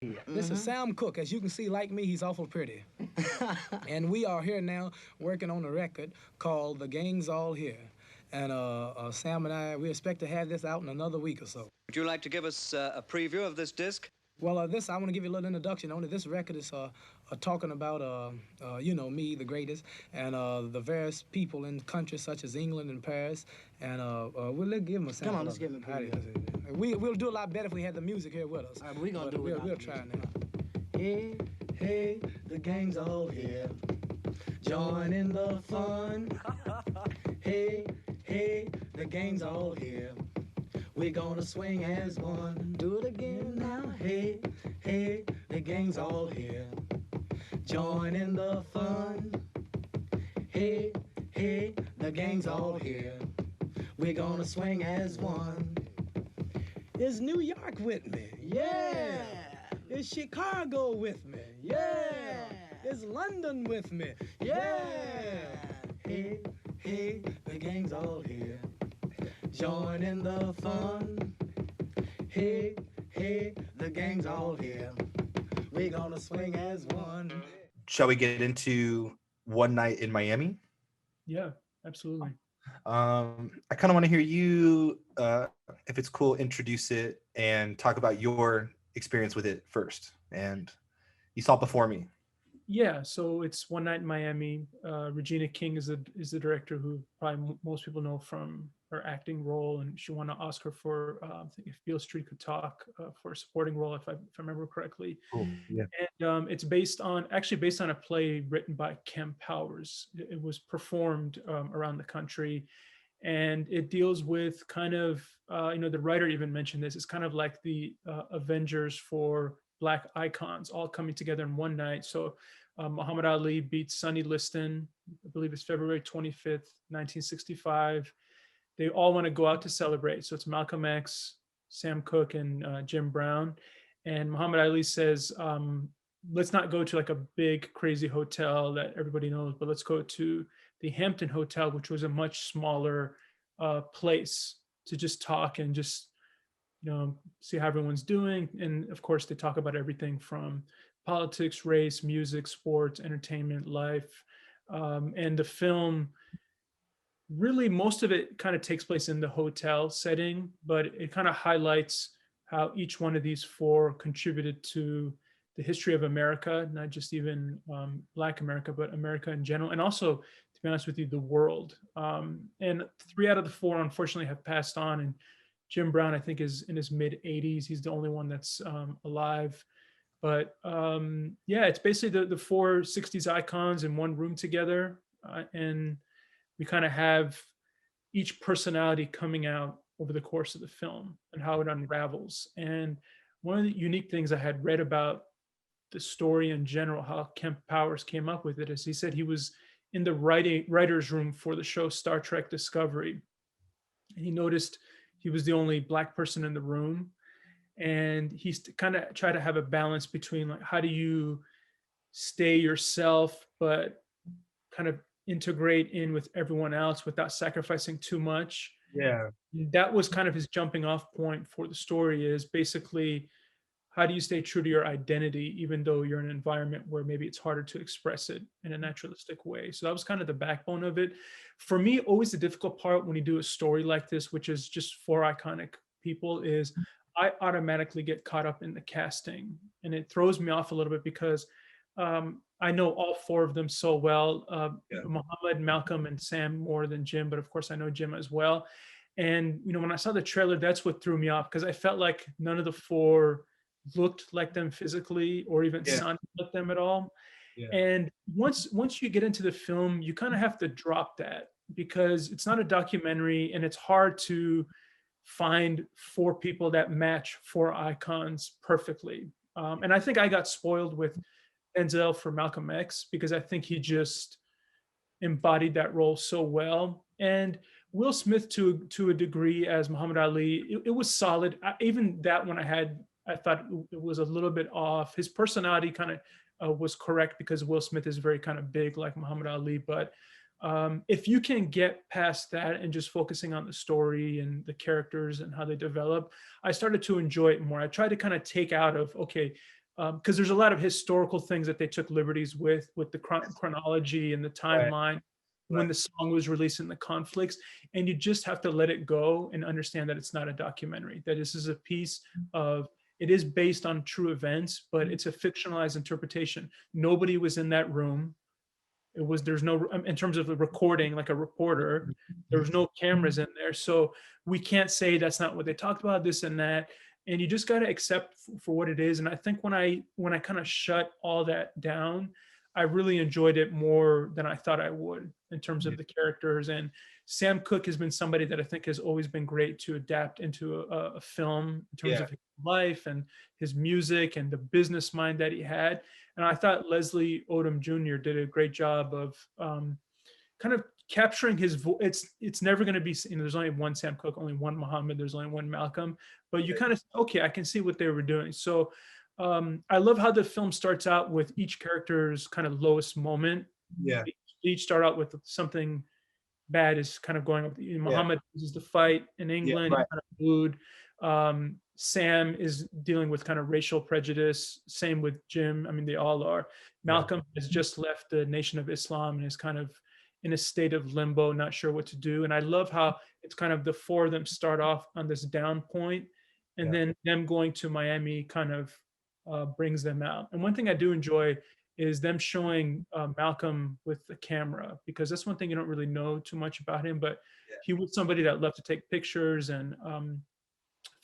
This is Sam Cooke. As you can see, like me, he's awful pretty. And we are here now working on a record called The Gang's All Here. And Sam and I, we expect to have this out in another week or so. Would you like to give us a preview of this disc? Well, this I want to give you a little introduction on it. This record is talking about me, the greatest, and the various people in countries such as England and Paris. And we'll give them a sample. Come on, let's give them a preview. We'll do a lot better if we had the music here with us. All right, but we're gonna do it. We'll try now. Hey, hey, the gang's all here. Join in the fun. Hey, hey, the gang's all here. We're gonna swing as one. Do it again now. Hey, hey, the gang's all here. Join in the fun. Hey, hey, the gang's all here. We're gonna swing as one. Is New York with me? Yeah. Is Chicago with me? Yeah. Is London with me? Yeah. Hey, hey, the gang's all here. Join in the fun. Hey, hey, the gang's all here. We're gonna swing as one. Shall we get into One Night in Miami? Yeah, absolutely. I kind of want to hear you, if it's cool, introduce it and talk about your experience with it first. And you saw it before me. Yeah, so it's One Night in Miami. Regina King is the director who probably most people know from her acting role, and she won an Oscar for I think If Beale Street Could Talk for a supporting role, if I remember correctly. Cool. Yeah. And it's based on a play written by Kemp Powers. It was performed around the country, and it deals with kind of the writer even mentioned this. It's kind of like the Avengers for Black icons all coming together in one night. So Muhammad Ali beats Sonny Liston, I believe it's February 25th, 1965. They all want to go out to celebrate. So it's Malcolm X, Sam Cooke, and Jim Brown. And Muhammad Ali says, let's not go to like a big, crazy hotel that everybody knows, but let's go to the Hampton Hotel, which was a much smaller place to just talk and just, see how everyone's doing. And of course, they talk about everything from politics, race, music, sports, entertainment, life. And the film, really, most of it kind of takes place in the hotel setting, but it kind of highlights how each one of these four contributed to the history of America, not just even Black America, but America in general. And also, to be honest with you, the world. And 3 out of the 4, unfortunately, have passed on. And Jim Brown, I think, is in his mid 80s. He's the only one that's alive. But it's basically the 4 60s icons in one room together. And we kind of have each personality coming out over the course of the film and how it unravels. And one of the unique things I had read about the story in general, how Kemp Powers came up with it, is he said he was in the writer's room for the show Star Trek Discovery. And he noticed he was the only Black person in the room. And he's kind of tried to have a balance between like, how do you stay yourself, but kind of integrate in with everyone else without sacrificing too much. Yeah. That was kind of his jumping off point for the story, is basically, how do you stay true to your identity, even though you're in an environment where maybe it's harder to express it in a naturalistic way. So that was kind of the backbone of it. For me, always the difficult part when you do a story like this, which is just 4 iconic people, is I automatically get caught up in the casting. And it throws me off a little bit because I know all 4 of them so well, Muhammad, Malcolm, and Sam more than Jim, but of course I know Jim as well. And, when I saw the trailer, that's what threw me off, because I felt like none of the 4 looked like them physically or even sounded like them at all. Yeah. And once you get into the film, you kind of have to drop that, because it's not a documentary and it's hard to find 4 people that match 4 icons perfectly. And I think I got spoiled with Denzel for Malcolm X, because I think he just embodied that role so well. And Will Smith to a degree as Muhammad Ali, it was solid. Even that one I thought it was a little bit off. His personality kind of was correct, because Will Smith is very kind of big like Muhammad Ali. But if you can get past that and just focusing on the story and the characters and how they develop, I started to enjoy it more. I tried to kind of take out of, okay, because there's a lot of historical things that they took liberties with the chronology and the timeline when the song was released and the conflicts, and you just have to let it go and understand that it's not a documentary, that this is a piece of, it is based on true events, but it's a fictionalized interpretation. Nobody was in that room. There's no, in terms of the recording, like a reporter, there was no cameras in there. So we can't say that's not what they talked about, this and that. And you just got to accept for what it is. And I think when I kind of shut all that down, I really enjoyed it more than I thought I would in terms of the characters. And Sam Cooke has been somebody that I think has always been great to adapt into a film in terms of his life and his music and the business mind that he had. And I thought Leslie Odom Jr. did a great job of kind of capturing his voice. It's never going to be, there's only one Sam Cooke, only one Muhammad, there's only one Malcolm, but you kind of, okay, I can see what they were doing. So I love how the film starts out with each character's kind of lowest moment. Yeah. Each start out with something bad is kind of going up. Muhammad is the fight in England, kind of mood. Sam is dealing with kind of racial prejudice. Same with Jim. I mean, they all are. Malcolm has just left the Nation of Islam and is kind of in a state of limbo, not sure what to do. And I love how it's kind of the four of them start off on this down point, and then them going to Miami kind of brings them out. And one thing I do enjoy is them showing Malcolm with the camera, because that's one thing you don't really know too much about him, but he was somebody that loved to take pictures, and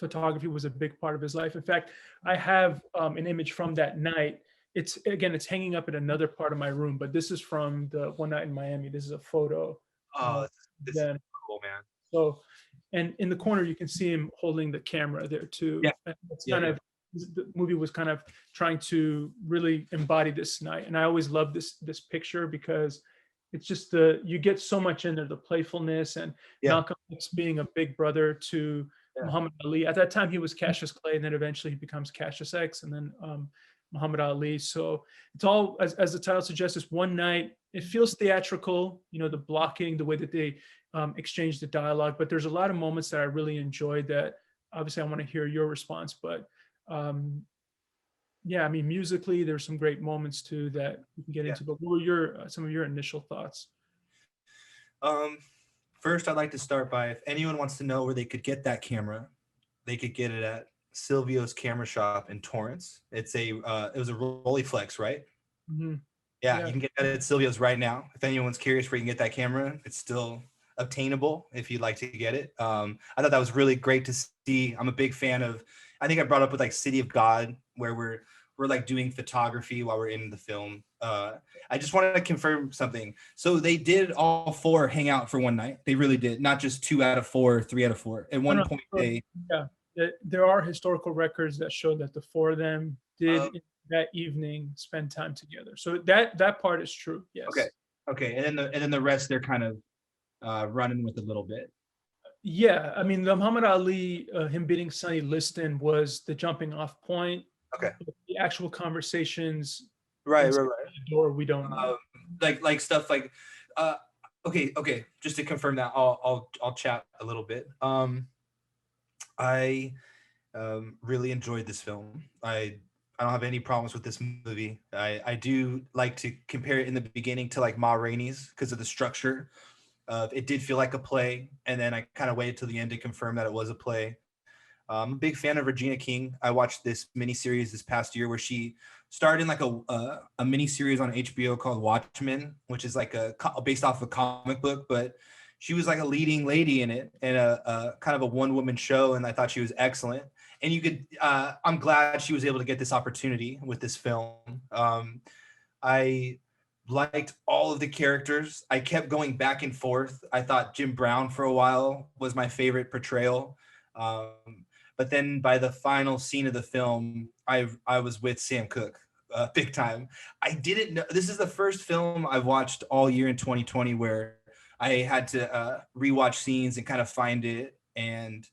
photography was a big part of his life. In fact, I have an image from that night. It's hanging up in another part of my room, but this is from the one night in Miami. This is a photo. Oh, this is cool, man. So, and in the corner, you can see him holding the camera there too. Yeah. It's kind of, the movie was kind of trying to really embody this night. And I always love this picture, because it's just you get so much in there, the playfulness, and Malcolm X being a big brother to Muhammad Ali. At that time, he was Cassius Clay, and then eventually he becomes Cassius X, and then Muhammad Ali. So it's all, as the title suggests, it's one night. It feels theatrical, the blocking, the way that they exchange the dialogue. But there's a lot of moments that I really enjoyed that obviously I want to hear your response. But I mean, musically, there's some great moments too that we can get into. But what were some of your initial thoughts? First, I'd like to start by, if anyone wants to know where they could get that camera, they could get it at Silvio's Camera Shop in Torrance. It was a Rolleiflex, right? Mm-hmm. Yeah, you can get that at Silvio's right now. If anyone's curious where you can get that camera, it's still obtainable if you'd like to get it. I thought that was really great to see. I'm a big fan of, I think I brought up with like City of God, where we're like doing photography while we're in the film. I just wanted to confirm something. So they did all four hang out for one night. They really did, not just 2 out of 4, 3 out of 4. At one point, there are historical records that show that the four of them did that evening spend time together. So that part is true. Yes. Okay. And then the rest, they're kind of running with a little bit. Yeah, I mean, the Muhammad Ali, him beating Sonny Liston was the jumping off point. Okay. The actual conversations, right. Or we don't know. Like stuff like, okay. Just to confirm that, I'll chat a little bit. I really enjoyed this film. I don't have any problems with this movie. I do like to compare it in the beginning to like Ma Rainey's because of the structure. It did feel like a play, and then I kind of waited till the end to confirm that it was a play. I'm a big fan of Regina King. I watched this miniseries this past year where she starred in like a miniseries on HBO called Watchmen, which is like based off a comic book, but she was like a leading lady in it, and a kind of a one-woman show, and I thought she was excellent. And you could, I'm glad she was able to get this opportunity with this film. I liked all of the characters. I kept going back and forth. I thought Jim Brown for a while was my favorite portrayal. But then by the final scene of the film, I was with Sam Cooke big time. I didn't know, this is the first film I've watched all year in 2020 where I had to rewatch scenes and kind of find it. And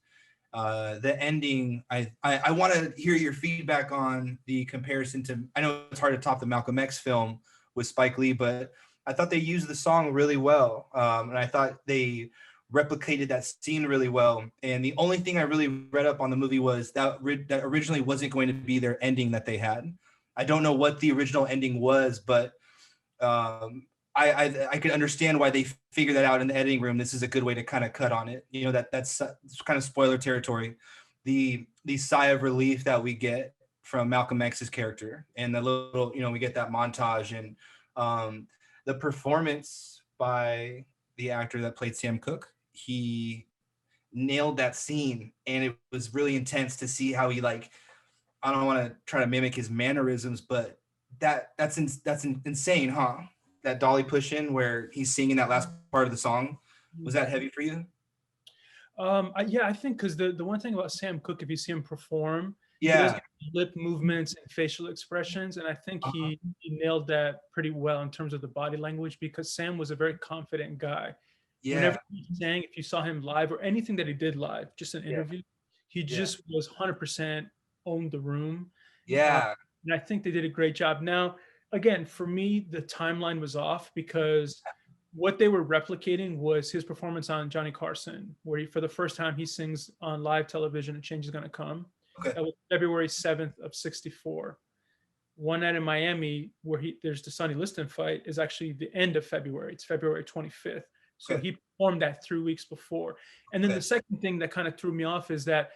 the ending, I want to hear your feedback on the comparison to, I know it's hard to top the Malcolm X film with Spike Lee, but I thought they used the song really well. And I thought they replicated that scene really well. And the only thing I really read up on the movie was that originally wasn't going to be their ending that they had. I don't know what the original ending was, but I could understand why they figured that out in the editing room. This is a good way to kind of cut on it. You know, that's kind of spoiler territory. The sigh of relief that we get from Malcolm X's character, and the little, you know, we get that montage, and the performance by the actor that played Sam Cooke, he nailed that scene, and it was really intense to see how he, like, I don't want to try to mimic his mannerisms, but that's insane, huh? That dolly push in where he's singing that last part of the song. Was that heavy for you? Yeah, I think because the one thing about Sam Cooke, if you see him perform, he does Yeah. get lip movements and facial expressions, and I think he nailed that pretty well in terms of the body language, because Sam was a very confident guy. Yeah. Whenever he sang, if you saw him live or anything that he did live, just an Yeah. interview, he just was 100% owned the room. Yeah. And I think they did a great job. Now, again, for me, the timeline was off because what they were replicating was his performance on Johnny Carson, where he, for the first time, he sings on live television, "A Change Is Gonna Come." Okay. That was February 7th of 64. One Night in Miami, where there's the Sonny Liston fight, is actually the end of February. It's February 25th. So Okay. he performed that 3 weeks before. And then Okay. the second thing that kind of threw me off is that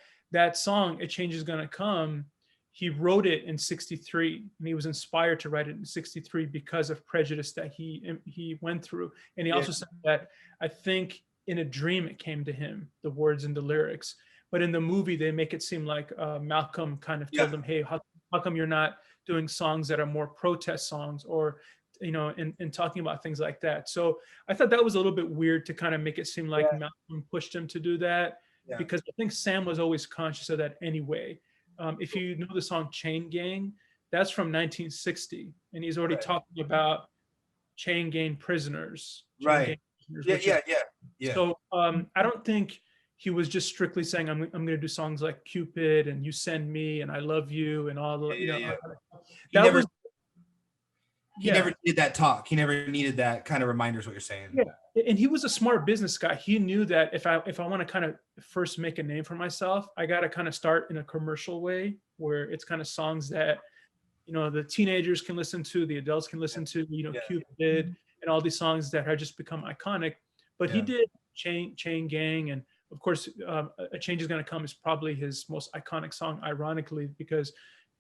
song, "A Change Is Gonna Come," he wrote it in 63, and he was inspired to write it in 63 because of prejudice that he went through. And he also said that, I think in a dream it came to him, the words and the lyrics. But in the movie, they make it seem like Malcolm kind of told him, "Hey, how come you're not doing songs that are more protest songs, or, you know, and talking about things like that?" So I thought that was a little bit weird to kind of make it seem like Malcolm pushed him to do that, because I think Sam was always conscious of that anyway. If you know the song "Chain Gang," that's from 1960, and he's already talking about chain gang prisoners. Right. Yeah. So I don't think he was just strictly saying, I'm going to do songs like "Cupid" and "You Send Me" and "I Love You" and all the, you know. He never needed that talk. He never needed that kind of reminders, what you're saying. Yeah. And he was a smart business guy. He knew that if I want to kind of first make a name for myself, I got to kind of start in a commercial way, where it's kind of songs that, you know, the teenagers can listen to, the adults can listen to, you know, Cupid and all these songs that have just become iconic. But he did Chain Gang, and of course, "A Change Is Gonna Come" is probably his most iconic song, ironically, because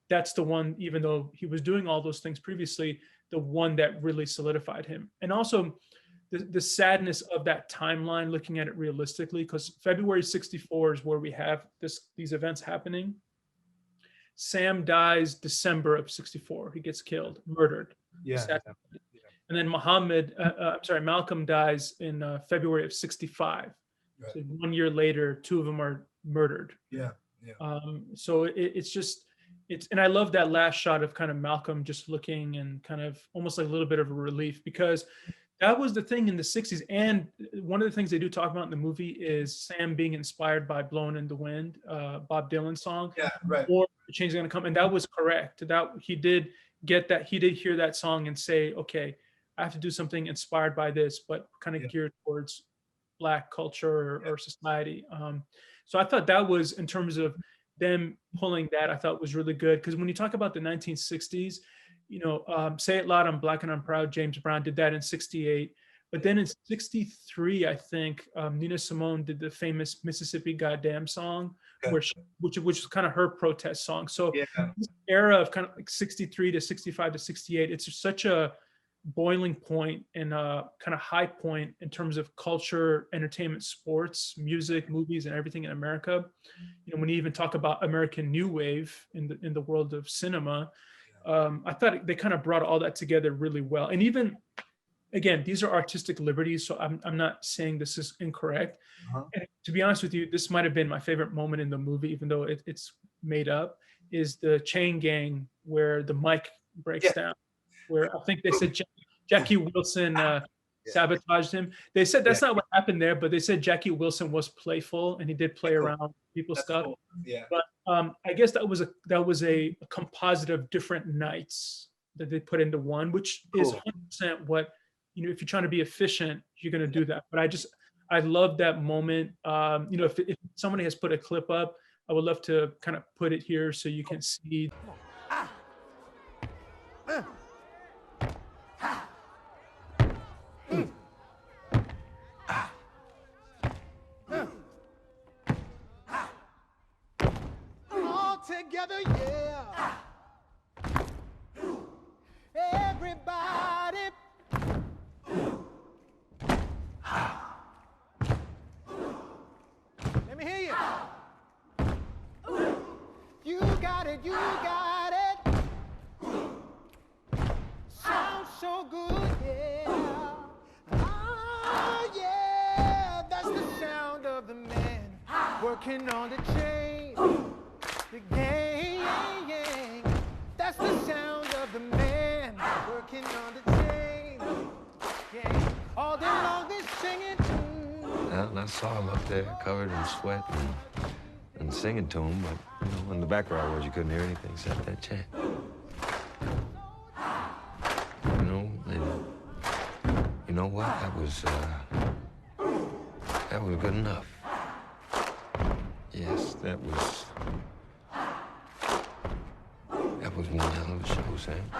that's the one, even though he was doing all those things previously, the one that really solidified him. And also the sadness of that timeline, looking at it realistically, because February 64 is where we have these events happening. Sam dies December of 64. He gets killed, murdered. And then Malcolm dies in February of 65. Right. So 1 year later, two of them are murdered. So and I love that last shot of kind of Malcolm just looking and kind of almost like a little bit of a relief, because that was the thing in the 60s. And one of the things they do talk about in the movie is Sam being inspired by "Blowin' in the Wind," Bob Dylan song. Or "A Change Is Gonna Come." And that was correct. That he did get that. He did hear that song and say, okay, I have to do something inspired by this, but kind of geared towards Black culture or society. So I thought that was, in terms of them pulling that, I thought was really good. Because when you talk about the 1960s, you know, "Say It Loud, I'm Black and I'm Proud," James Brown did that in 68. But then in 63, I think Nina Simone did the famous "Mississippi Goddamn" song, which was kind of her protest song. So this era of kind of like 63 to 65 to 68, it's just such a boiling point and a kind of high point in terms of culture, entertainment, sports, music, movies, and everything in America. You know, when you even talk about American New Wave in the world of cinema, I thought they kind of brought all that together really well. And even, again, these are artistic liberties, so I'm not saying this is incorrect. And to be honest with you, this might have been my favorite moment in the movie, even though it's made up, is the Chain Gang where the mic breaks down, where I think they said Jackie Wilson sabotaged him. They said that's not what happened there, but they said Jackie Wilson was playful and he did play around people's stuff. Cool. But I guess that was a composite of different nights that they put into one, which is 100% what, you know, if you're trying to be efficient, you're going to do that. But I love that moment. You know, if somebody has put a clip up, I would love to kind of put it here so you can see. All together, yeah. Everybody. Let me hear you. You got it, you got it. Sounds so good, yeah. Ah, yeah. That's the sound of the man working on the chain. The gang. That's the sound of the man working on the chain. Gang. All day long they're singing tunes. Well, and I saw him up there covered in sweat and singing to him, but in the background was you couldn't hear anything except that chant. You know what? That was good enough. Yes, that was one hell of a show, Sam.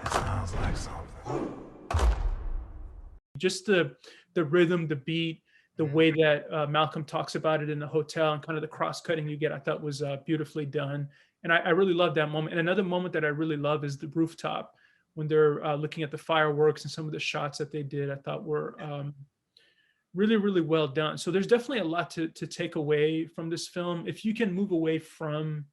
It sounds like something. Just the rhythm, the beat, the way that Malcolm talks about it in the hotel, and kind of the cross-cutting you get, I thought was beautifully done. And I really love that moment. And another moment that I really love is the rooftop, when they're looking at the fireworks, and some of the shots that they did, I thought were really, really well done. So there's definitely a lot to take away from this film. If you can move away from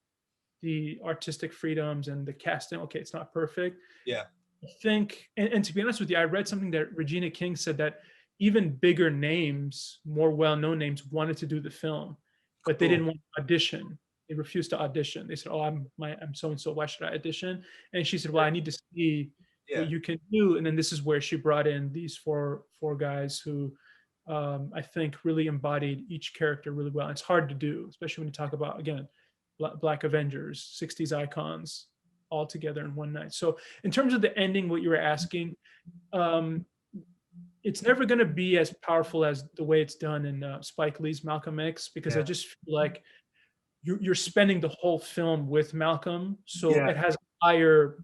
the artistic freedoms and the casting, okay, it's not perfect. Yeah. I think, and to be honest with you, I read something that Regina King said that even bigger names, more well-known names, wanted to do the film, but they didn't want to audition. They refused to audition. They said, "Oh, I'm so-and-so. Why should I audition?" And she said, "Well, I need to see what you can do." And then this is where she brought in these four guys who I think really embodied each character really well. It's hard to do, especially when you talk about, again, Black Avengers, 60s icons, all together in one night. So in terms of the ending, what you were asking, it's never going to be as powerful as the way it's done in Spike Lee's Malcolm X, because I just feel like you're spending the whole film with Malcolm. So it has a higher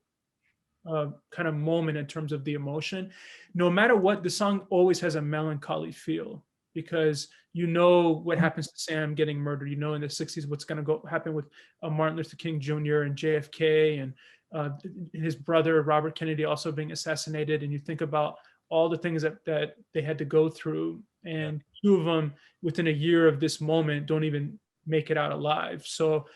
kind of moment in terms of the emotion. No matter what, the song always has a melancholy feel, because you know what happens to Sam getting murdered. You know in the 60s what's going to happen with Martin Luther King Jr. and JFK, and his brother Robert Kennedy also being assassinated. And you think about all the things that they had to go through, and two of them within a year of this moment don't even make it out alive. So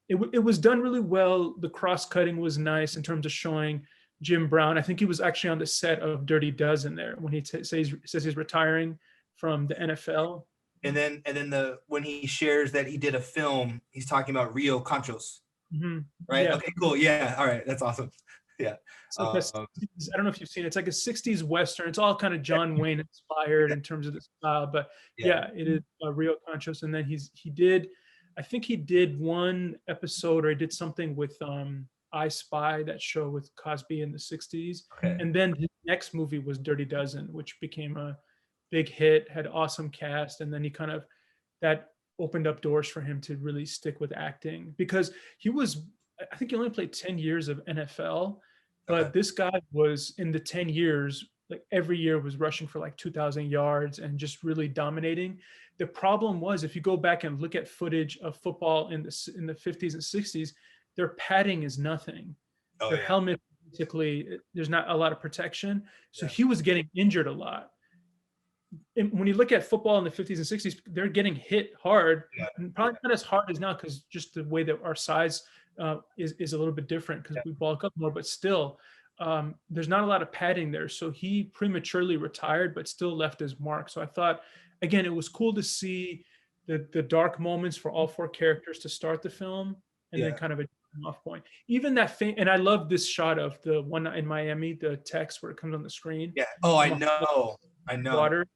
it was done really well. The cross-cutting was nice in terms of showing Jim Brown. I think he was actually on the set of Dirty Dozen there when he says he's retiring from the NFL. And then when he shares that he did a film, he's talking about Rio Conchos, right? Yeah. Okay, cool. Yeah, all right, that's awesome. Yeah. Like I don't know if you've seen it. It's like a 60s Western. It's all kind of John Wayne inspired in terms of the style, but it is Rio Conchos. And then I think he did one episode, or he did something with I Spy, that show with Cosby in the 60s. Okay. And then his next movie was Dirty Dozen, which became a big hit, had awesome cast. And then that opened up doors for him to really stick with acting, because I think he only played 10 years of NFL, but this guy was in the 10 years, like every year was rushing for like 2,000 yards and just really dominating. The problem was, if you go back and look at footage of football in the 50s and 60s, their padding is nothing. Their helmet, basically, there's not a lot of protection. So he was getting injured a lot. And when you look at football in the 50s and 60s, they're getting hit hard, and probably not as hard as now, because just the way that our size is a little bit different, because we bulk up more, but still there's not a lot of padding there. So he prematurely retired, but still left his mark. So I thought, again, it was cool to see the dark moments for all four characters to start the film, and then kind of a off point. Even that and I love this shot of the one in Miami, the text where it comes on the screen. Yeah. Oh, I know. Water.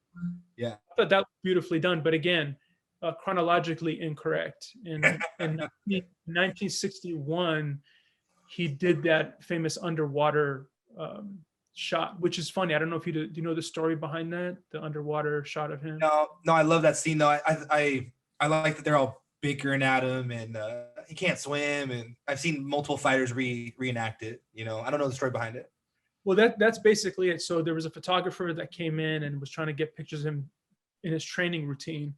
Yeah. I thought that was beautifully done, but again, chronologically incorrect. In 1961, he did that famous underwater shot, which is funny. I don't know if do you know the story behind that, the underwater shot of him? No, I love that scene though. I like that they're all bickering at him, and he can't swim, and I've seen multiple fighters reenact it. I don't know the story behind it. Well, that's basically it. So there was a photographer that came in and was trying to get pictures of him in his training routine,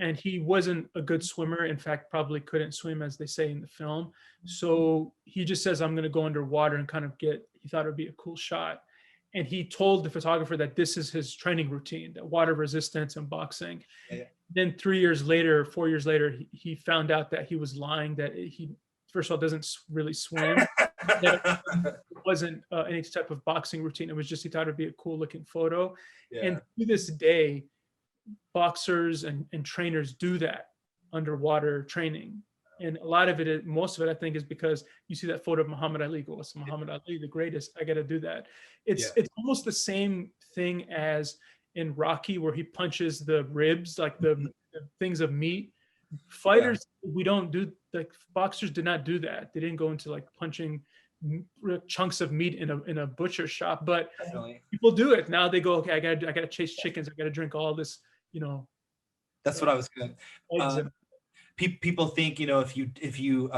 and he wasn't a good swimmer. In fact, probably couldn't swim, as they say in the film. So he just says, I'm going to go underwater and kind of he thought it would be a cool shot. And he told the photographer that this is his training routine, that water resistance and boxing. Yeah. Then 4 years later, he found out that he was lying, that he, first of all, doesn't really swim. That it wasn't any type of boxing routine. It was just, he thought it'd be a cool looking photo. Yeah. And to this day, boxers and trainers do that underwater training. And a lot of it, most of it, I think, is because you see that photo of Muhammad Ali, go, it's Muhammad Ali, the greatest, I got to do that. It's almost the same thing as in Rocky, where he punches the ribs, like the things of meat. Fighters, we don't do, like boxers did not do that. They didn't go into like punching chunks of meat in a butcher shop, but people do it now. They go, okay, I gotta chase chickens, I gotta drink all this, That's what I was gonna. People think, if you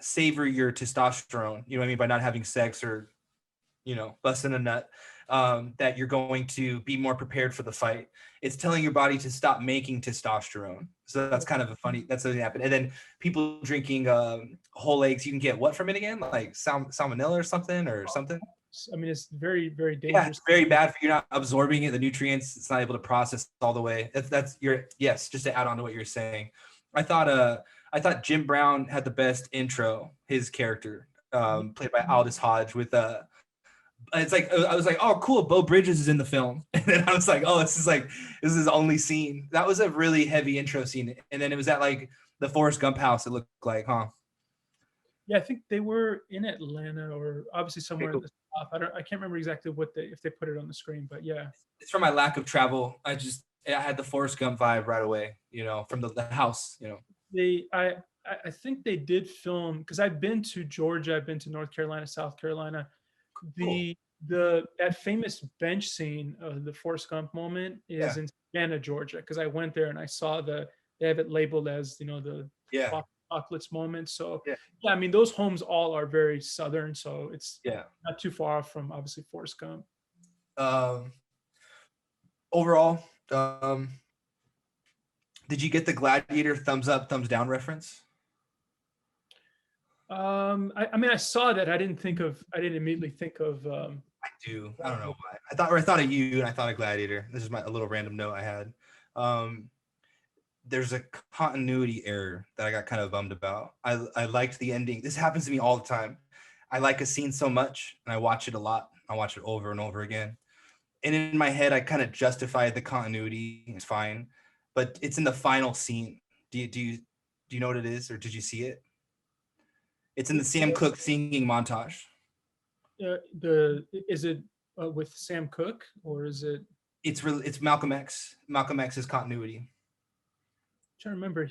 savor your testosterone, you know what I mean, by not having sex or busting a nut, that you're going to be more prepared for the fight. It's telling your body to stop making testosterone. So that's kind of that's something that happened. And then people drinking whole eggs, you can get what from it again? Like salmonella or something. I mean, it's very, very dangerous. Yeah, it's very bad for you're not absorbing it, the nutrients. It's not able to process all the way. Yes, just to add on to what you're saying. I thought Jim Brown had the best intro, his character, played by Aldous Hodge, with it's like, I was like, oh cool, Bo Bridges is in the film. And then I was like, oh, this is his only scene. That was a really heavy intro scene. And then it was at like the Forrest Gump house, it looked like, huh? Yeah, I think they were in Atlanta, or obviously somewhere in the South. I can't remember exactly if they put it on the screen, but yeah. It's from my lack of travel. I had the Forrest Gump vibe right away, from the house, I think they did film, because I've been to Georgia, I've been to North Carolina, South Carolina. That famous bench scene of the Forrest Gump moment is in Savannah, Georgia, because I went there and I saw they have it labeled as the apocalypse moment. So I mean, those homes all are very southern, so it's not too far off from obviously Forrest Gump. Overall, did you get the Gladiator thumbs up, thumbs down reference? I mean, I saw that. I didn't immediately think of. I do. I don't know why. I thought of you, and I thought of Gladiator. This is a little random note I had. There's a continuity error that I got kind of bummed about. I liked the ending. This happens to me all the time. I like a scene so much, and I watch it a lot. I watch it over and over again. And in my head, I kind of justified the continuity. It's fine, but it's in the final scene. Do you know what it is, or did you see it? It's in the Sam Cooke singing montage. Is it with Sam Cooke, or is it? It's Malcolm X. Malcolm X's continuity. I'm trying to remember.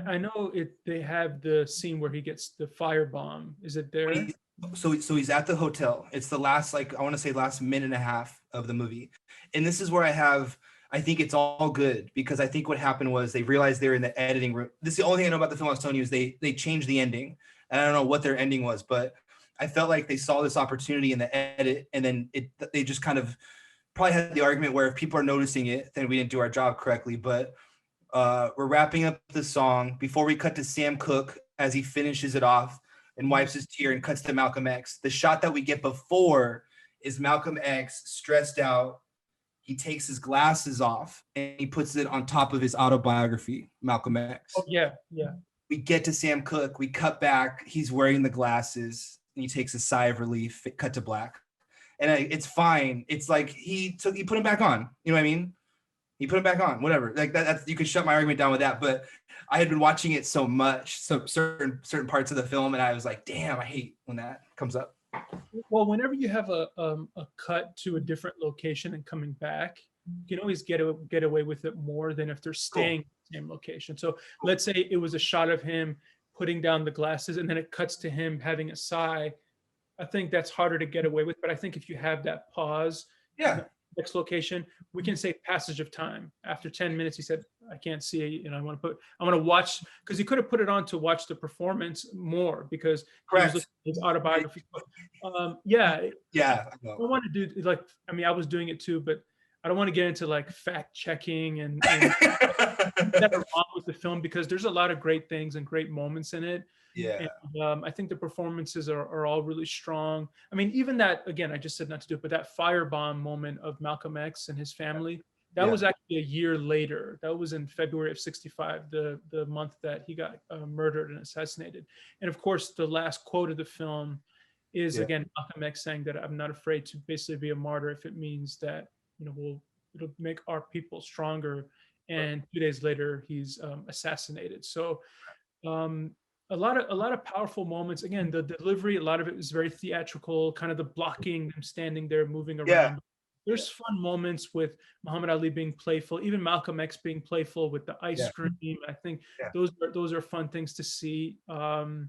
I know it. They have the scene where he gets the firebomb. Is it there? So he's at the hotel. It's the last, I want to say, last minute and a half of the movie, and this is where I think it's all good, because I think what happened was they realized they're in the editing room. This is the only thing I know about the film I was telling you, is they changed the ending. And I don't know what their ending was, but I felt like they saw this opportunity in the edit, and then they just kind of probably had the argument where if people are noticing it, then we didn't do our job correctly. But we're wrapping up the song before we cut to Sam Cooke as he finishes it off and wipes his tear and cuts to Malcolm X. The shot that we get before is Malcolm X stressed out. He takes his glasses off and he puts it on top of his autobiography, Malcolm X. Oh, yeah. We get to Sam Cooke. We cut back. He's wearing the glasses. And he takes a sigh of relief. Cut to black, and it's fine. It's like he put him back on. You know what I mean? He put him back on. Whatever. Like that's, you can shut my argument down with that. But I had been watching it so much, so certain parts of the film, and I was like, damn, I hate when that comes up. Well, whenever you have a cut to a different location and coming back, you can always get away with it more than if they're staying in the same location. So let's say it was a shot of him putting down the glasses and then it cuts to him having a sigh. I think that's harder to get away with. But I think if you have that pause, next location. We can say passage of time. After 10 minutes, he said, I can't see it. And I want to watch, because he could have put it on to watch the performance more, because he was Correct. looking at his autobiography. Yeah, Yeah. I don't want to do like, I mean, I was doing it too, but I don't want to get into like fact checking and that's wrong with the film, because there's a lot of great things and great moments in it. Yeah. And I think the performances are all really strong. I mean, even that, again, I just said not to do it, but that firebomb moment of Malcolm X and his family, that was actually a year later. That was in February of '65, the month that he got murdered and assassinated. And of course, the last quote of the film is again Malcolm X saying that I'm not afraid to basically be a martyr if it means that, you know, it'll make our people stronger. And 2 days later, he's assassinated. So a lot of powerful moments. Again, the delivery, a lot of it was very theatrical, kind of the blocking, them standing there, moving around. Yeah. There's fun moments with Muhammad Ali being playful, even Malcolm X being playful with the ice cream. I think those are fun things to see. And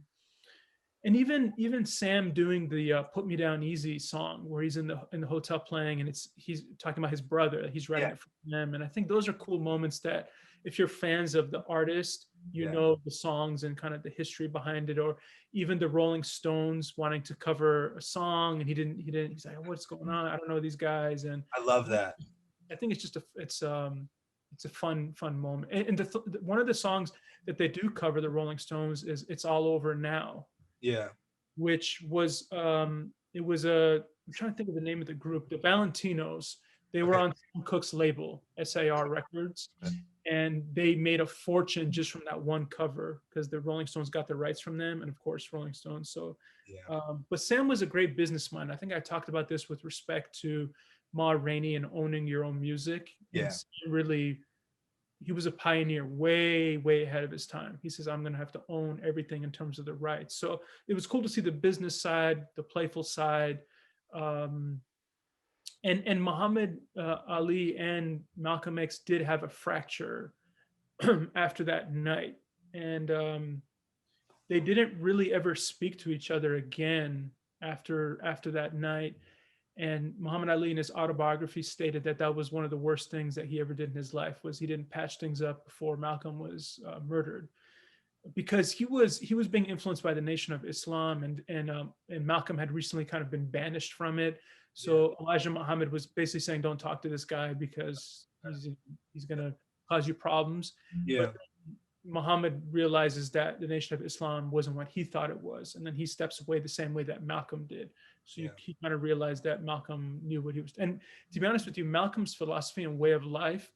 even Sam doing the "Put Me Down Easy" song, where he's in the hotel playing, and he's talking about his brother. He's writing it for them, and I think those are cool moments that, if you're fans of the artist, you know the songs and kind of the history behind it. Or even the Rolling Stones wanting to cover a song, and he didn't. He's like, "What's going on? I don't know these guys." And I love that. I think it's just it's a fun moment. And one of the songs that they do cover, the Rolling Stones, is "It's All Over Now." Yeah. Which was I'm trying to think of the name of the group, the Valentinos. They were on Sam Cooke's label, SAR Records, and they made a fortune just from that one cover, because the Rolling Stones got the rights from them, and of course Rolling Stones. So but Sam was a great businessman. I think I talked about this with respect to Ma Rainey and owning your own music. Really, he was a pioneer, way ahead of his time. He says, I'm going to have to own everything in terms of the rights. So it was cool to see the business side, the playful side. And Muhammad Ali and Malcolm X did have a fracture after that night. And they didn't really ever speak to each other again after that night. And Muhammad Ali, in his autobiography, stated that that was one of the worst things that he ever did in his life, was he didn't patch things up before Malcolm was murdered, because he was being influenced by the Nation of Islam, and Malcolm had recently kind of been banished from it. So Elijah Muhammad was basically saying, don't talk to this guy because he's going to cause you problems. But Muhammad realizes that the Nation of Islam wasn't what he thought it was, and then he steps away the same way that Malcolm did. So he kind of realized that Malcolm knew what he was. And to be honest with you, Malcolm's philosophy and way of life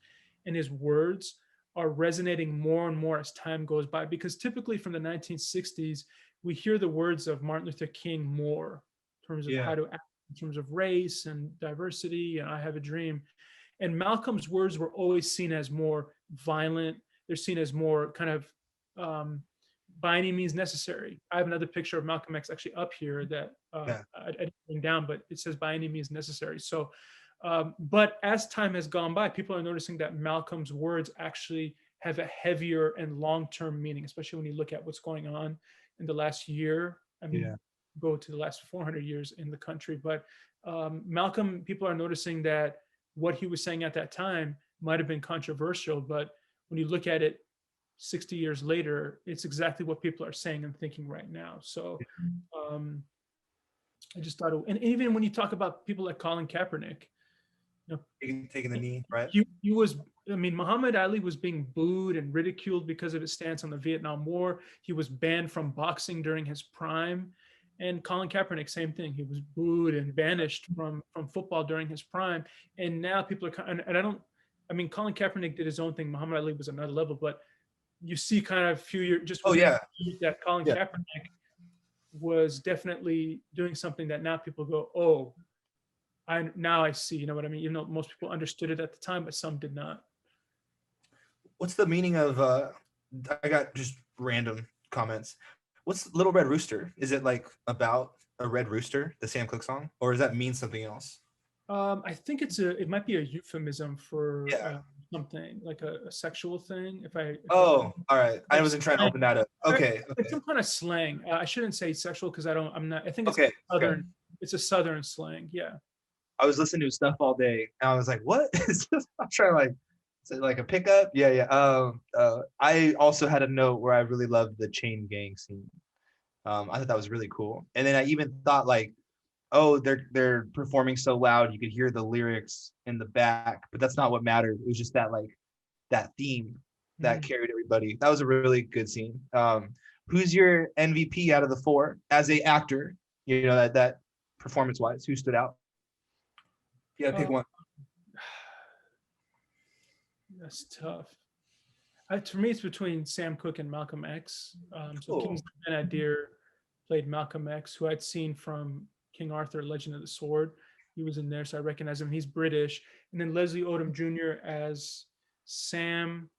and his words are resonating more and more as time goes by, because typically from the 1960s, we hear the words of Martin Luther King more in terms of how to act in terms of race and diversity, and I have a dream. And Malcolm's words were always seen as more violent. They're seen as more kind of by any means necessary. I have another picture of Malcolm X actually up here that I didn't bring down, but it says by any means necessary. So, but as time has gone by, people are noticing that Malcolm's words actually have a heavier and long-term meaning, especially when you look at what's going on in the last year. I mean, go to the last 400 years in the country. But Malcolm, people are noticing that what he was saying at that time might have been controversial, but when you look at it 60 years later, it's exactly what people are saying and thinking right now. So I just thought, and even when you talk about people like Colin Kaepernick, you know, taking the knee, right? He was, I mean, Muhammad Ali was being booed and ridiculed because of his stance on the Vietnam War. He was banned from boxing during his prime. And Colin Kaepernick, same thing. He was booed and banished from football during his prime. And now people are, and I mean, Colin Kaepernick did his own thing. Muhammad Ali was another level, but you see kind of a few years, just that Colin Kaepernick was definitely doing something that now people go, oh, I see, you know what I mean? Even though most people understood it at the time, but some did not. What's the meaning of, I got just random comments. What's Little Red Rooster? Is it like about a red rooster, the Sam Cooke song? Or does that mean something else? I think it might be a euphemism for something like a sexual thing. All right. I wasn't trying to open that up. Okay. It's some kind of slang. I shouldn't say sexual because I think it's Southern. It's a Southern slang. Yeah. I was listening to his stuff all day, and I was like, "What is this?" I'm trying to like, is it like a pickup? Yeah, yeah. I also had a note where I really loved the chain gang scene. I thought that was really cool, and then I even thought like, oh, they're performing so loud you could hear the lyrics in the back, but that's not what mattered. It was just that like that theme that carried everybody. That was a really good scene. Who's your MVP out of the four as a actor? You know that performance wise, who stood out? You gotta pick Uh, one. that's tough. For me, it's between Sam Cooke and Malcolm X. So Cool. Kingsley Ben-Adir played Malcolm X, who I'd seen from King Arthur: Legend of the Sword. He was in there, so I recognize him. He's British. And then Leslie Odom Jr. as Sam.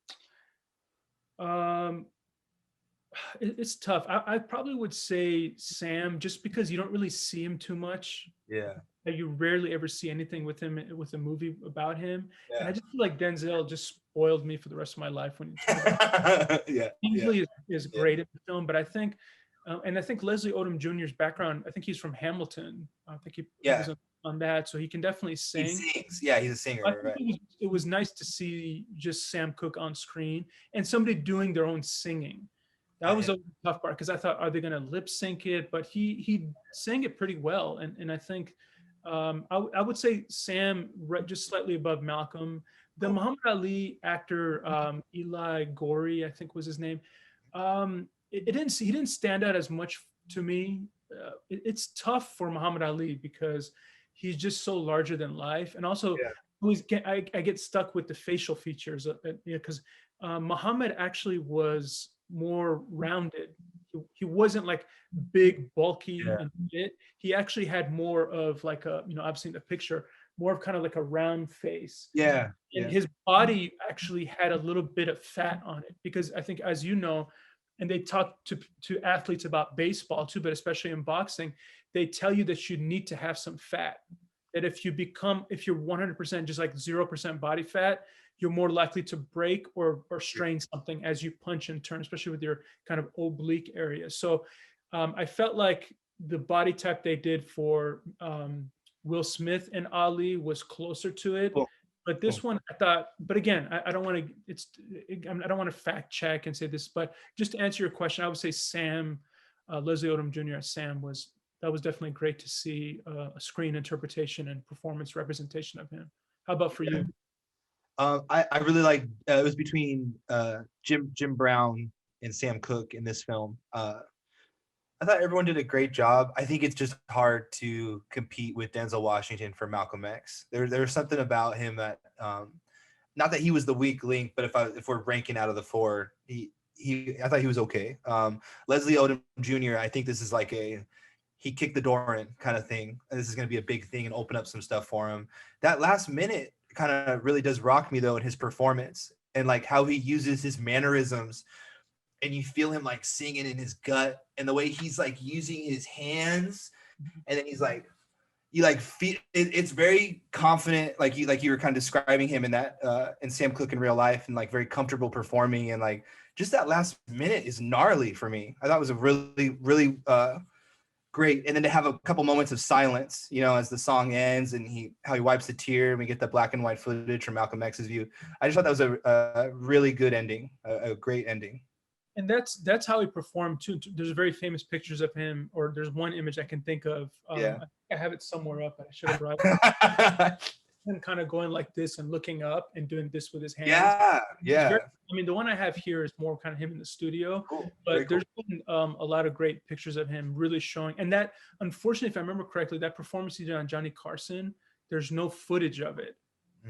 Um, it's tough. I probably would say Sam, just because you don't really see him too much. Yeah. Like, you rarely ever see anything with him with a movie about him. And I Yeah. just feel like Denzel just spoiled me for the rest of my life when you talk about Yeah. Kingsley is Yeah. great at the film, but I think, and I think Leslie Odom Jr.'s background, I think he's from Hamilton. I think he Yeah. was on that, so he can definitely He sing. sings. Yeah, he's a I singer, think right? it was nice to see just Sam Cooke on screen and somebody doing their own singing. That was Yeah. a tough part because I thought, are they going to lip sync it? But he sang it pretty well, and I think I would say Sam just slightly above Malcolm. The Cool. Muhammad Ali actor, Eli Gorey, I think was his name. He didn't stand out as much to me. It's tough for Muhammad Ali because he's just so larger than life, and also Yeah. I get stuck with the facial features because Muhammad actually was more rounded. He wasn't like big, bulky, Yeah. and fit. He actually had more of like I've seen the picture, more of kind of like a round face. Yeah. And Yeah. his body actually had a little bit of fat on it because I think, as you know, and they talk to athletes about baseball too, but especially in boxing, they tell you that you need to have some fat. That if you're 100% just like 0% body fat, you're more likely to break or strain something as you punch and turn, especially with your kind of oblique area. So I felt like the body type they did for Will Smith and Ali was closer to it. Cool. But this one, I thought, but again, I don't want to, I don't want to fact check and say this, but just to answer your question, I would say Sam, Leslie Odom Jr. as Sam that was definitely great to see a screen interpretation and performance representation of him. How about for you? I really like it was between Jim Brown and Sam Cooke in this film. I thought everyone did a great job. I think it's just hard to compete with Denzel Washington for Malcolm X. There's something about him that not that he was the weak link, but if we're ranking out of the four, I thought he was okay. Leslie Odom Jr. I think this is like he kicked the door in kind of thing. And this is going to be a big thing and open up some stuff for him. That last minute kind of really does rock me though in his performance and like how he uses his mannerisms, and you feel him like singing in his gut and the way he's like using his hands, and then he's like you like feel it's very confident, like you were kind of describing him in that in Sam Cooke in real life, and like very comfortable performing, and like just that last minute is gnarly for me. I thought it was a really great. And then to have a couple moments of silence, as the song ends and how he wipes a tear and we get the black and white footage from Malcolm X's view. I just thought that was a really good ending, a great ending. And that's how he performed too. There's very famous pictures of him, or there's one image I can think of. Yeah. I have it somewhere up, but I should have brought it. Him kind of going like this and looking up and doing this with his hands. Yeah. I mean, the one I have here is more kind of him in the studio, Cool. but there's been a lot of great pictures of him really showing. And that, unfortunately, if I remember correctly, that performance he did on Johnny Carson, there's no footage of it.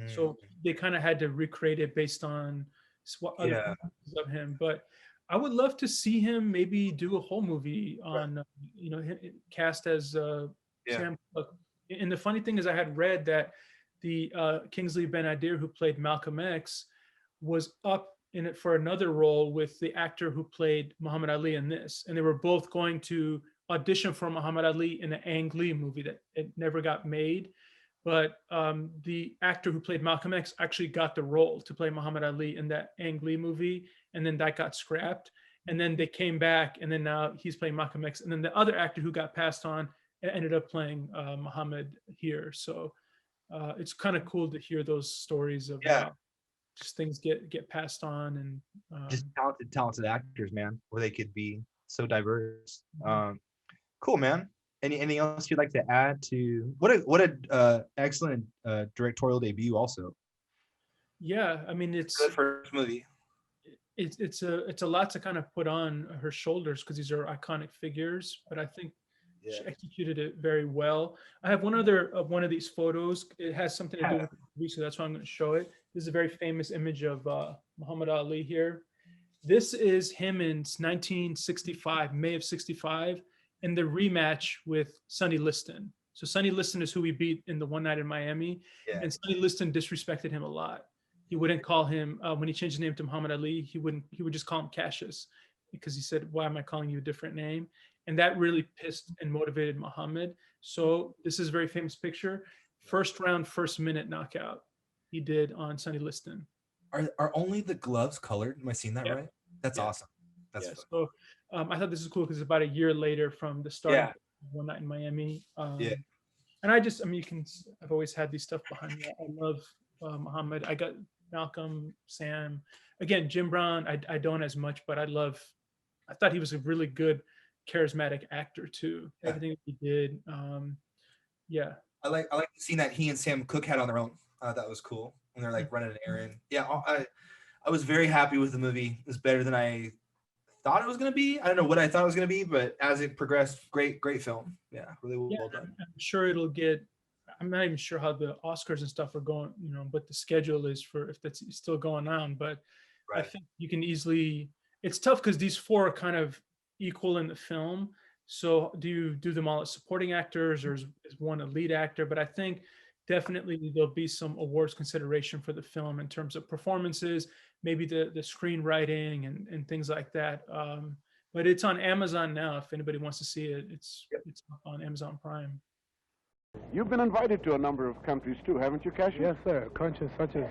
So they kind of had to recreate it based on other performances of him. But I would love to see him maybe do a whole movie on, cast as Sam Cooke. And the funny thing is, I had read that the Kingsley Ben-Adir, who played Malcolm X, was up in it for another role with the actor who played Muhammad Ali in this, and they were both going to audition for Muhammad Ali in an Ang Lee movie that it never got made. But the actor who played Malcolm X actually got the role to play Muhammad Ali in that Ang Lee movie, and then that got scrapped. And then they came back, and then now he's playing Malcolm X. And then the other actor who got passed on ended up playing Muhammad here. So it's kind of cool to hear those stories of Yeah. just things get passed on, and Just talented actors, man, where they could be so diverse. Mhm. Cool, man. Anything else you'd like to add to what a excellent directorial debut also. Yeah, I mean Good first movie. it's a lot to kind of put on her shoulders because these are iconic figures, but I think she Yeah. executed it very well. I have one other one of these photos. It has something to do Yeah. with the movie, so that's why I'm going to show it. This is a very famous image of Muhammad Ali here. This is him in 1965, May of 65, in the rematch with Sonny Liston. So Sonny Liston is who he beat in the One Night in Miami, Yeah. and Sonny Liston disrespected him a lot. He wouldn't call him when he changed his name to Muhammad Ali. He would just call him Cassius because he said, "Why am I calling you a different name?" And that really pissed and motivated Muhammad. So this is a very famous picture. First round, first minute knockout he did on Sonny Liston. Are only the gloves colored? Am I seeing that Yeah. right? That's Yeah. awesome. That's Yeah, fun. so I thought this is cool because it's about a year later from the start of One Night in Miami. Yeah. And I mean, I've always had these stuff behind me. I love Muhammad. I got Malcolm, Sam. Again, Jim Brown, I don't as much, but I thought he was a really good, charismatic actor too. Yeah. Everything he did. Yeah. I like the scene that he and Sam Cooke had on their own. That was cool when they're like running an errand. Yeah, I was very happy with the movie. It was better than I thought it was going to be. I don't know what I thought it was going to be, but as it progressed, great film. Yeah, really well done. I'm sure it'll get. I'm not even sure how the Oscars and stuff are going, but the schedule is for if that's still going on. But I think you can easily. It's tough because these four are kind of equal in the film. So do you do them all as supporting actors, or is one a lead actor? But I think definitely there'll be some awards consideration for the film in terms of performances, maybe the screenwriting and things like that. But it's on Amazon now. If anybody wants to see it, it's on Amazon Prime. You've been invited to a number of countries too, haven't you, Cassius? Yes, sir. Countries such as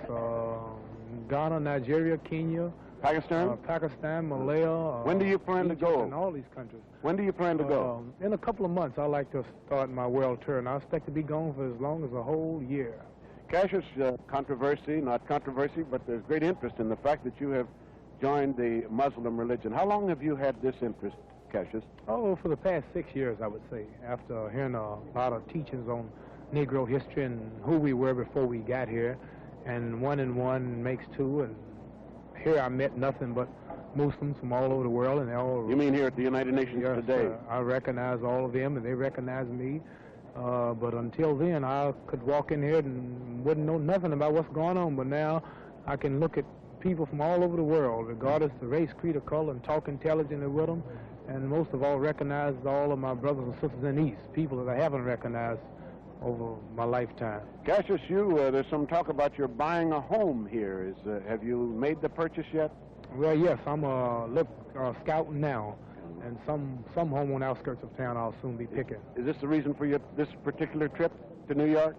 Ghana, Nigeria, Kenya, Pakistan, Malaya. When do you plan to go? In all these countries. When do you plan to go? In a couple of months. I like to start my world tour, and I expect to be gone for as long as a whole year. Cassius, controversy, not controversy, but there's great interest in the fact that you have joined the Muslim religion. How long have you had this interest, Cassius? Oh, for the past 6 years, I would say, after hearing a lot of teachings on Negro history and who we were before we got here, and 1 and 1 makes 2, and here I met nothing but Muslims from all over the world, and they all... You mean here at the United Nations today? I recognize all of them, and they recognize me. But until then, I could walk in here and wouldn't know nothing about what's going on. But now I can look at people from all over the world, regardless of race, creed, or color, and talk intelligently with them. And most of all, recognize all of my brothers and sisters in the East, people that I haven't recognized over my lifetime. Cassius, there's some talk about your buying a home here. Have you made the purchase yet? Well, yes, I'm scouting now. And some home on the outskirts of town I'll soon be picking. Is this the reason for this particular trip to New York?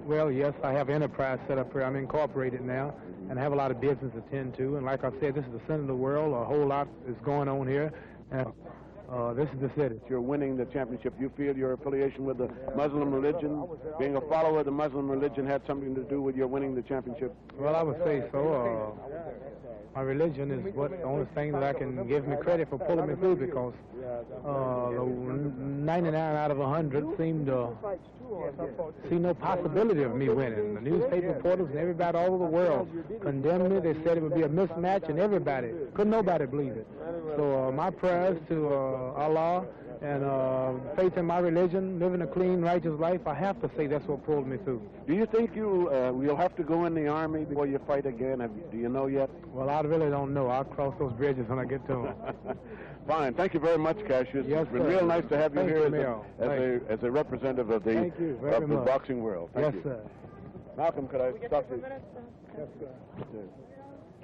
Well, yes, I have enterprise set up here. I'm incorporated now, and I have a lot of business to tend to. And like I said, this is the center of the world. A whole lot is going on here. And this is the city. You're winning the championship. You feel your affiliation with the Muslim religion, being a follower of the Muslim religion, had something to do with your winning the championship? Well, I would say so. My religion is the only thing that I can give me credit for pulling me through, because 99 out of 100 seem to see no possibility of me winning. The newspaper reporters and everybody all over the world condemned me. They said it would be a mismatch, and couldn't nobody believe it. So my prayers to Allah and faith in my religion, living a clean, righteous life, I have to say that's what pulled me through. Do you think you'll have to go in the Army before you fight again? Do you know yet? Well, I really don't know. I'll cross those bridges when I get to them. Fine. Thank you very much, Cassius. Yes, it's been real nice to have you here as a representative of the boxing world. Thank you. Sir. Malcolm, could I stop you? Yes, sir.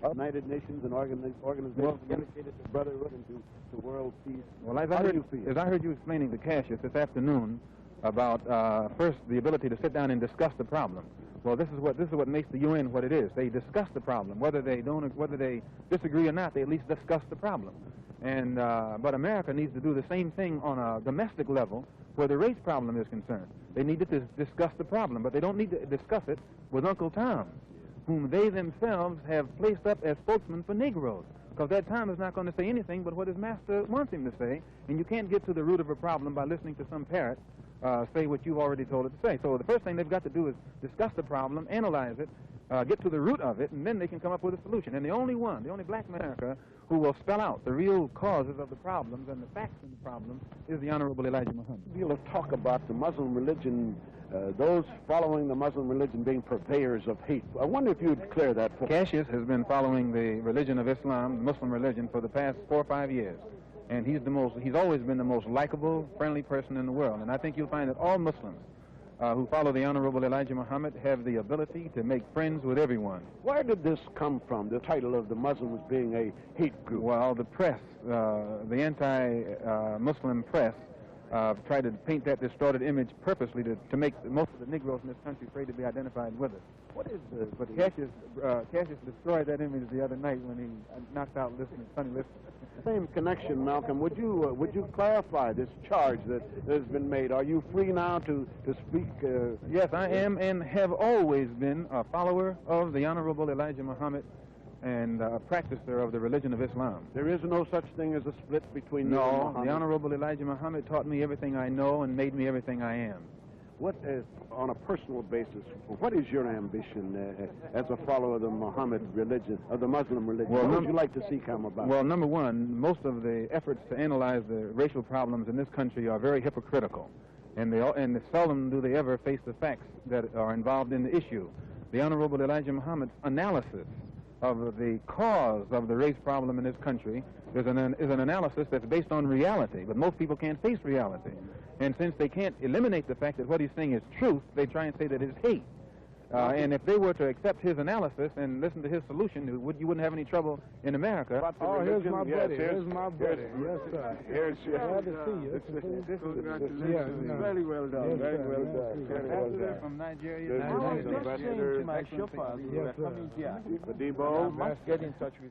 United Nations and organizations dedicated to brotherhood and to world peace. Well, as I heard you explaining to Cassius this afternoon about first the ability to sit down and discuss the problem. Well, this is what makes the UN what it is. They discuss the problem, whether they disagree or not. They at least discuss the problem. And but America needs to do the same thing on a domestic level where the race problem is concerned. They need to discuss the problem, but they don't need to discuss it with Uncle Tom, whom they themselves have placed up as spokesman for Negroes. Because that Tom is not going to say anything but what his master wants him to say, and you can't get to the root of a problem by listening to some parrot say what you've already told it to say. So the first thing they've got to do is discuss the problem, analyze it, get to the root of it, and then they can come up with a solution. And the only black man in America who will spell out the real causes of the problems and the facts in the problems is the Honorable Elijah Muhammad. A deal of talk about the Muslim religion, those following the Muslim religion being purveyors of hate. I wonder if you'd clear that for us. Cassius has been following the religion of Islam, the Muslim religion, for the past 4 or 5 years. And he's always been the most likable, friendly person in the world. And I think you'll find that all Muslims who follow the Honorable Elijah Muhammad have the ability to make friends with everyone. Where did this come from, the title of the Muslims being a hate group? Well, the press, the anti-Muslim press, tried to paint that distorted image purposely to make most of the Negroes in this country afraid to be identified with us. What is this? But Cassius destroyed that image the other night when he knocked out Sonny Liston. Same connection, Malcolm. Would you clarify this charge that has been made? Are you free now to speak? Yes, I am, and have always been a follower of the Honorable Elijah Muhammad and a practicer of the religion of Islam. There is no such thing as a split between you and No, Muhammad? the Honorable Elijah Muhammad taught me everything I know and made me everything I am. What is, on a personal basis, what is your ambition as a follower of the Muhammad religion, of the Muslim religion? Well, what would you like to see come about? Well, number one, most of the efforts to analyze the racial problems in this country are very hypocritical, and seldom do they ever face the facts that are involved in the issue. The Honorable Elijah Muhammad's analysis of the cause of the race problem in this country is an analysis that's based on reality, but most people can't face reality. And since they can't eliminate the fact that what he's saying is truth, they try and say that it's hate. And if they were to accept his analysis and listen to his solution, you wouldn't have any trouble in America. Oh, here's my buddy. Here's my buddy. Yes, sir. Here's glad to see you. Very well done. Yes, Very sir. well Yes, done. sir. Very well done. From Nigeria. Good. I was just saying to my chauffeur, Debo, I must get in touch with you.